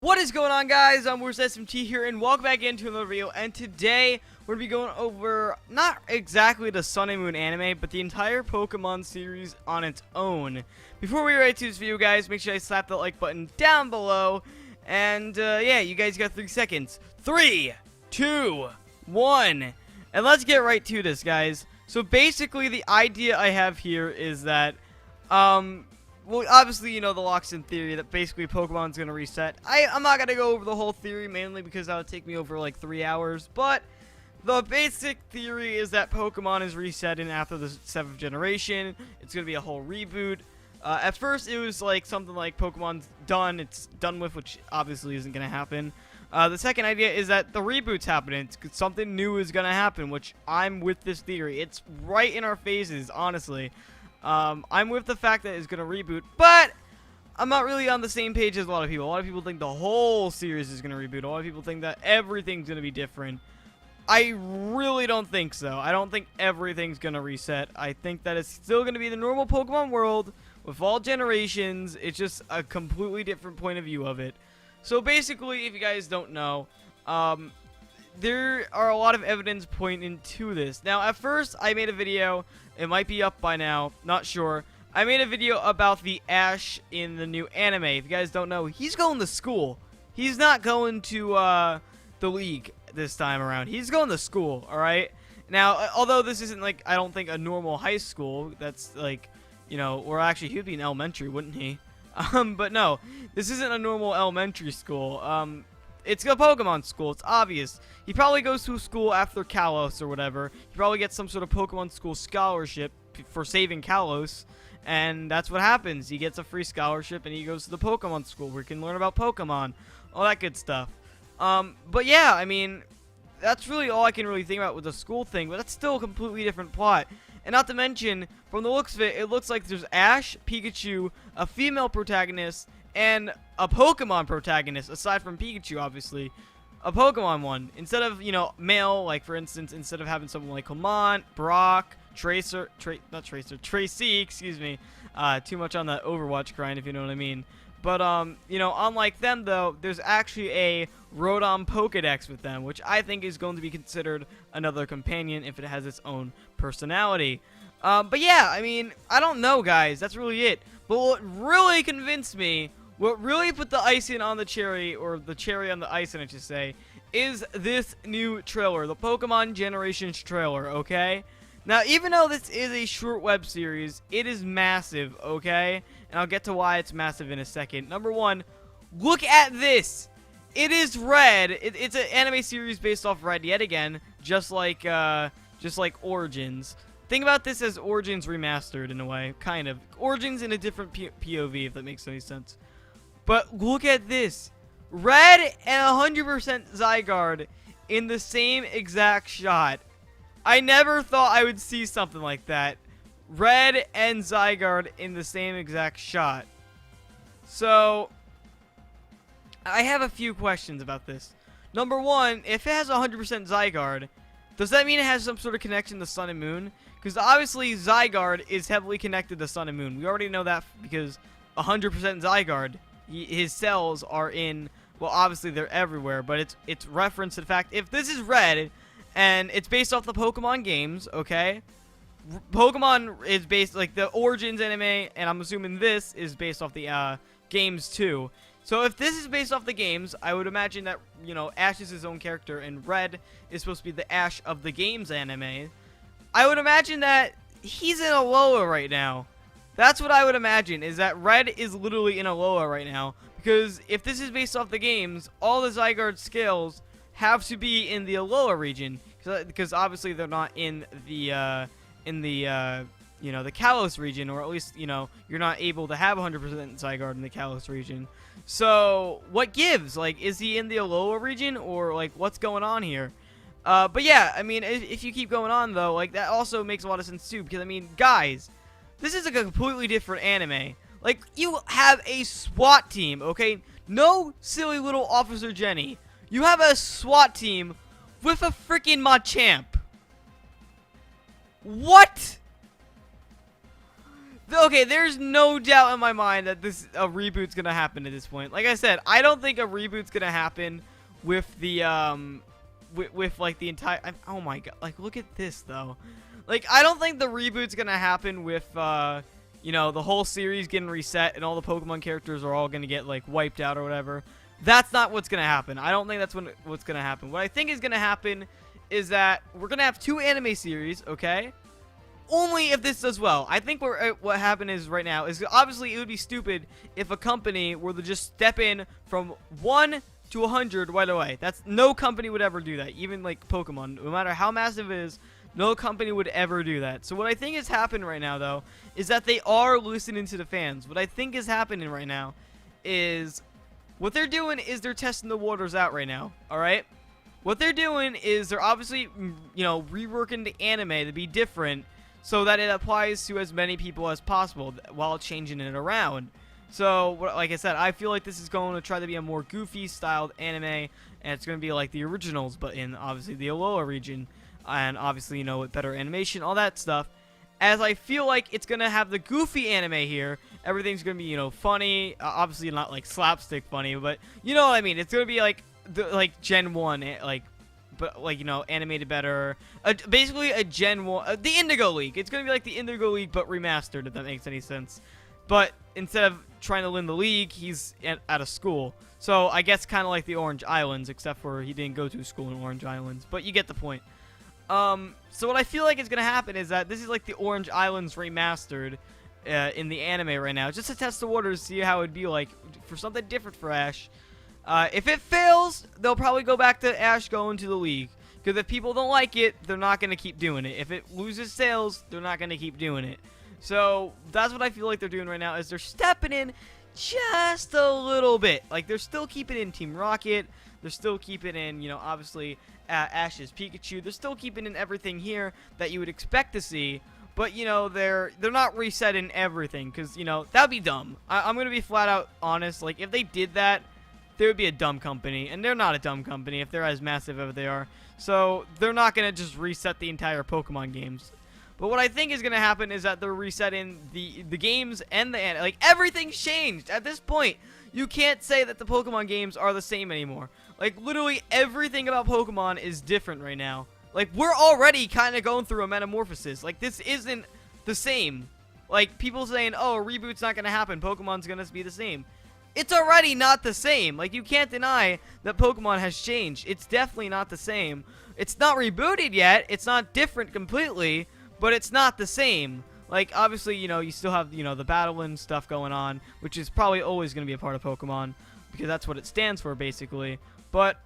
What is going on, guys? I'm ZombieWarsSMT here, and welcome back into another video. And today we're gonna be going over not exactly the Sun and Moon anime, but the entire Pokemon series on its own. Before we get right to this video, guys, make sure you slap that like button down below. And yeah, you guys got 3 seconds. 3, 2, 1, and let's get right to this, guys. So basically, the idea I have here is that well, obviously, you know the Locked-in theory that basically Pokemon's going to reset. I'm not going to go over the whole theory, mainly because that would take me over like 3 hours. But the basic theory is that Pokemon is resetting after the 7th generation. It's going to be a whole reboot. At first, it was like something like Pokemon's done. It's done with, which obviously isn't going to happen. The second idea is that the reboot's happening. Something new is going to happen, which I'm with this theory. It's right in our faces, honestly. I'm with the fact that it's going to reboot, but I'm not really on the same page as a lot of people. A lot of people think the whole series is going to reboot. A lot of people think that everything's going to be different. I really don't think so. I don't think everything's going to reset. I think that it's still going to be the normal Pokemon world with all generations. It's just a completely different point of view of it. So basically, if you guys don't know, there are a lot of evidence pointing to this. Now, at first, I made a video. It might be up by now. Not sure. I made a video about the Ash in the new anime. If you guys don't know, he's going to school. He's not going to the league this time around. He's going to school, alright? Now, although this isn't, like, I don't think a normal high school. That's, like, you know, or actually, he'd be in elementary, wouldn't he? But no, this isn't a normal elementary school. It's a Pokemon school. It's obvious. He probably goes to school after Kalos or whatever. He probably gets some sort of Pokemon school scholarship for saving Kalos. And that's what happens. He gets a free scholarship and he goes to the Pokemon school where he can learn about Pokemon. All that good stuff. But yeah, I mean, that's really all I can really think about with the school thing. But that's still a completely different plot. And not to mention, from the looks of it, it looks like there's Ash, Pikachu, a female protagonist, and a Pokemon protagonist, aside from Pikachu, obviously. A Pokemon one. Instead of, you know, male, like, for instance, instead of having someone like Clement, Brock, Tracy, excuse me. Too much on that Overwatch grind, if you know what I mean. But, you know, unlike them, though, there's actually a Rotom Pokedex with them, which I think is going to be considered another companion if it has its own personality. But yeah, I mean, I don't know, guys. That's really it. But what really convinced me, what really put the icing on the cherry, or the cherry on the icing, I should say, is this new trailer, the Pokemon Generations trailer, okay? Now, even though this is a short web series, it is massive, okay? And I'll get to why it's massive in a second. Number one, look at this. It is Red. It's an anime series based off Red yet again, just like Origins. Think about this as Origins remastered in a way, kind of. Origins in a different POV, if that makes any sense. But look at this. Red and 100% Zygarde in the same exact shot. I never thought I would see something like that. Red and Zygarde in the same exact shot. So, I have a few questions about this. Number one, if it has 100% Zygarde, does that mean it has some sort of connection to Sun and Moon? Because obviously Zygarde is heavily connected to Sun and Moon. We already know that because 100% Zygarde, his cells are in, well, obviously they're everywhere, but it's referenced to the fact, if this is Red, and it's based off the Pokemon games, okay? Pokemon is based, like, the Origins anime, and I'm assuming this is based off the games too. So if this is based off the games, I would imagine that, you know, Ash is his own character, and Red is supposed to be the Ash of the games anime. I would imagine that he's in Alola right now. That's what I would imagine, is that Red is literally in Alola right now. Because if this is based off the games, all the Zygarde scales have to be in the Alola region. Because obviously they're not in the, you know, the Kalos region. Or at least, you know, you're not able to have 100% Zygarde in the Kalos region. So, what gives? Like, is he in the Alola region? Or, like, what's going on here? But yeah, I mean, if you keep going on, though, like, that also makes a lot of sense, too. Because, I mean, guys, this is a completely different anime. Like, you have a SWAT team, okay? No silly little Officer Jenny. You have a SWAT team with a freaking Machamp. What? Okay, there's no doubt in my mind that a reboot's gonna happen at this point. Like I said, I don't think a reboot's gonna happen with the with like the entire. Oh my god! Like, look at this though. Like, I don't think the reboot's gonna happen with you know, the whole series getting reset and all the Pokemon characters are all gonna get like wiped out or whatever. That's not what's gonna happen. I don't think that's what's gonna happen. What I think is gonna happen is that we're gonna have 2 anime series, okay? Only if this does well. I think what happened is right now is obviously it would be stupid if a company were to just step in from 1 to 100 right away. That's no company would ever do that. Even like Pokemon, no matter how massive it is, no company would ever do that. So what I think is happening right now though is that they are listening to the fans. What I think is happening right now is what they're doing is they're testing the waters out right now. All right. What they're doing is they're obviously, you know, reworking the anime to be different, so that it applies to as many people as possible while changing it around. So, like I said, I feel like this is going to try to be a more goofy styled anime, and it's going to be like the originals, but in obviously the Alola region, and obviously, you know, with better animation, all that stuff. As I feel like it's going to have the goofy anime here, everything's going to be, you know, funny, obviously not like slapstick funny, but you know what I mean. It's going to be like Gen 1, but like, you know, animated better. Basically a Gen 1, the Indigo League. It's going to be like the Indigo League, but remastered, if that makes any sense. But instead of trying to win the league, he's at a school. So I guess kind of like the Orange Islands, except for he didn't go to a school in Orange Islands. But you get the point. So what I feel like is going to happen is that this is like the Orange Islands remastered in the anime right now. Just to test the waters, see how it would be like for something different for Ash. If it fails, they'll probably go back to Ash going to the league. Because if people don't like it, they're not going to keep doing it. If it loses sales, they're not going to keep doing it. So that's what I feel like they're doing right now, is they're stepping in just a little bit. Like, they're still keeping in Team Rocket. They're still keeping in, you know, obviously Ash's Pikachu. They're still keeping in everything here that you would expect to see. But, you know, they're not resetting everything. Because, you know, that would be dumb. I'm going to be flat out honest. Like, if they did that, they would be a dumb company, and they're not a dumb company if they're as massive as they are. So they're not going to just reset the entire Pokemon games. But what I think is going to happen is that they're resetting the games and like, everything's changed at this point. You can't say that the Pokemon games are the same anymore. Like, literally everything about Pokemon is different right now. Like, we're already kind of going through a metamorphosis. Like, this isn't the same. Like, people saying, oh, a reboot's not going to happen, Pokemon's going to be the same. It's already not the same. Like, you can't deny that Pokemon has changed. It's definitely not the same. It's not rebooted yet. It's not different completely, but it's not the same. Like, obviously, you know, you still have, you know, the battling stuff going on, which is probably always going to be a part of Pokemon, because that's what it stands for, basically. But,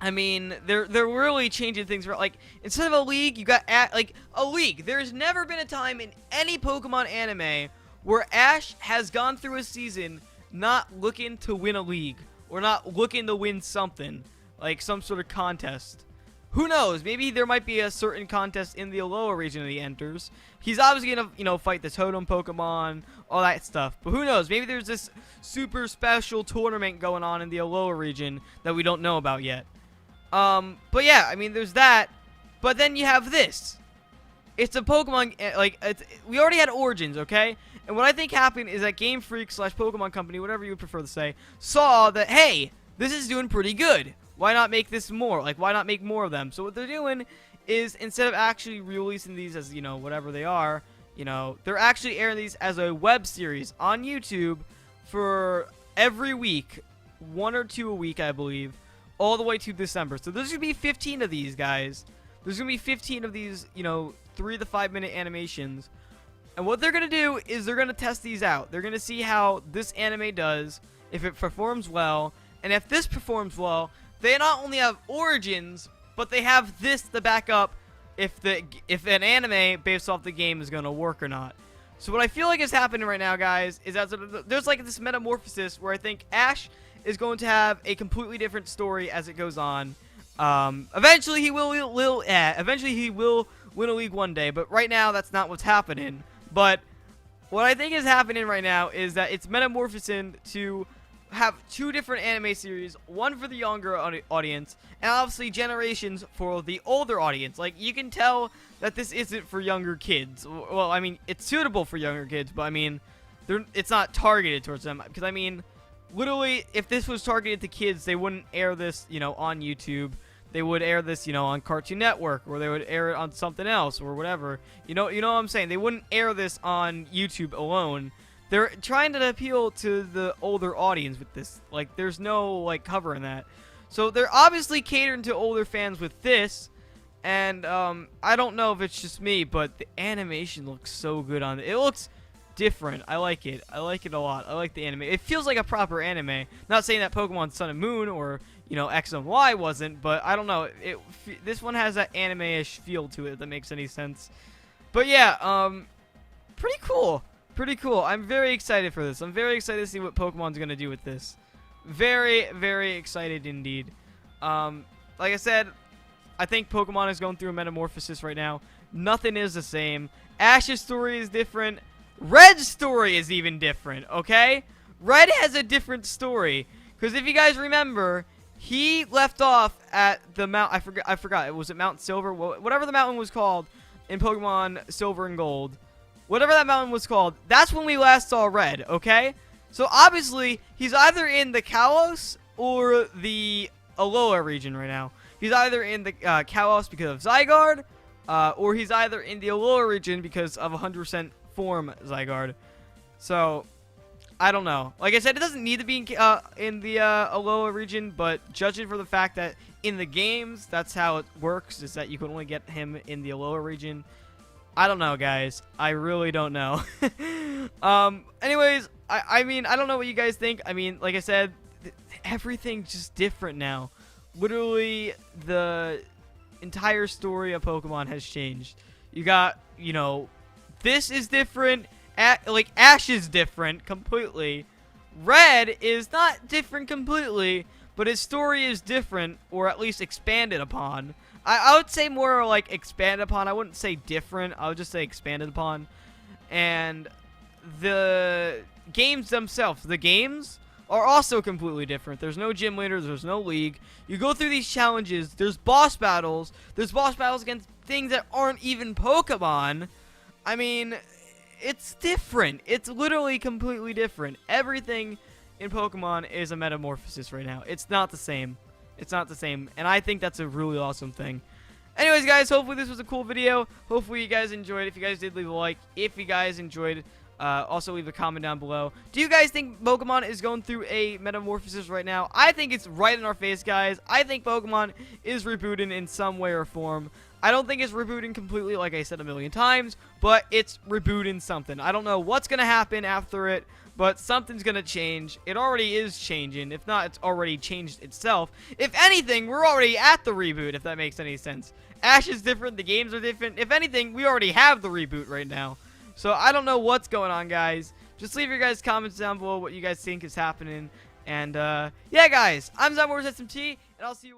I mean, they're really changing things. For, like, instead of a league, you got, like, a league. There's never been a time in any Pokemon anime where Ash has gone through a season not looking to win a league, or not looking to win something, like some sort of contest. Who knows? Maybe there might be a certain contest in the Alola region that he enters. He's obviously going to, you know, fight the Totem Pokemon, all that stuff. But who knows? Maybe there's this super special tournament going on in the Alola region that we don't know about yet. But yeah, I mean, there's that. But then you have this. It's a Pokemon, like, we already had Origins, okay? And what I think happened is that Game Freak / Pokemon Company, whatever you would prefer to say, saw that, hey, this is doing pretty good. Why not make this more? Like, why not make more of them? So what they're doing is, instead of actually releasing these as, you know, whatever they are, you know, they're actually airing these as a web series on YouTube for every week, 1 or 2 a week, I believe, all the way to December. So there's going to be 15 of these, guys. There's going to be 15 of these, you know, 3 to 5 minute animations. And what they're going to do is they're going to test these out. They're going to see how this anime does, if it performs well. And if this performs well, they not only have Origins, but they have this to back up if an anime based off the game is going to work or not. So what I feel like is happening right now, guys, is that there's like this metamorphosis where I think Ash is going to have a completely different story as it goes on. Eventually he will win a league one day, but right now that's not what's happening. But what I think is happening right now is that it's metamorphosing to have two different anime series, one for the younger audience, and obviously Generations for the older audience. Like, you can tell that this isn't for younger kids. Well, I mean, it's suitable for younger kids, but I mean, it's not targeted towards them. Because, I mean, literally, if this was targeted to kids, they wouldn't air this, you know, on YouTube. They would air this, you know, on Cartoon Network, or they would air it on something else, or whatever. You know what I'm saying? They wouldn't air this on YouTube alone. They're trying to appeal to the older audience with this. Like, there's no, like, covering that. So, they're obviously catering to older fans with this. And, I don't know if it's just me, but the animation looks so good on it. It looks different. I like it. I like it a lot. I like the anime. It feels like a proper anime. Not saying that Pokemon Sun and Moon or, you know, X and Y wasn't, but I don't know. This one has that anime-ish feel to it, if that makes any sense. But, yeah, pretty cool. Pretty cool. I'm very excited for this. I'm very excited to see what Pokemon's going to do with this. Very, very excited indeed. Like I said, I think Pokemon is going through a metamorphosis right now. Nothing is the same. Ash's story is different. Red's story is even different, okay? Red has a different story. Because if you guys remember, he left off at the mount. I forgot. Was it Mount Silver? Whatever the mountain was called in Pokemon Silver and Gold. Whatever that mountain was called, that's when we last saw Red, okay? So, obviously, he's either in the Kalos or the Alola region right now. He's either in the Kalos because of Zygarde, or he's either in the Alola region because of 100% form Zygarde. So, I don't know. Like I said, it doesn't need to be in the Alola region, but judging for the fact that in the games, that's how it works, is that you can only get him in the Alola region. I don't know, guys. I really don't know. Anyways, I mean, I don't know what you guys think. I mean, like I said, everything's just different now. Literally, the entire story of Pokemon has changed. You got, you know, this is different. Like, Ash is different completely. Red is not different completely, but his story is different, or at least expanded upon. I would say more like expanded upon. I wouldn't say different. I would just say expanded upon. And the games themselves, the games are also completely different. There's no gym leaders. There's no league. You go through these challenges. There's boss battles. There's boss battles against things that aren't even Pokemon. I mean, it's different. It's literally completely different. Everything in Pokemon is a metamorphosis right now. It's not the same. It's not the same, and I think that's a really awesome thing. Anyways, guys, hopefully this was a cool video. Hopefully you guys enjoyed. If you guys did, leave a like. If you guys enjoyed, also leave a comment down below. Do you guys think Pokemon is going through a metamorphosis right now? I think it's right in our face, guys. I think Pokemon is rebooting in some way or form. I don't think it's rebooting completely, like I said a million times, but it's rebooting something. I don't know what's going to happen after it, but something's going to change. It already is changing. If not, it's already changed itself. If anything, we're already at the reboot, if that makes any sense. Ash is different. The games are different. If anything, we already have the reboot right now. So I don't know what's going on, guys. Just leave your guys' comments down below what you guys think is happening. And, yeah, guys, I'm ZombieWarsSMT, and I'll see you all.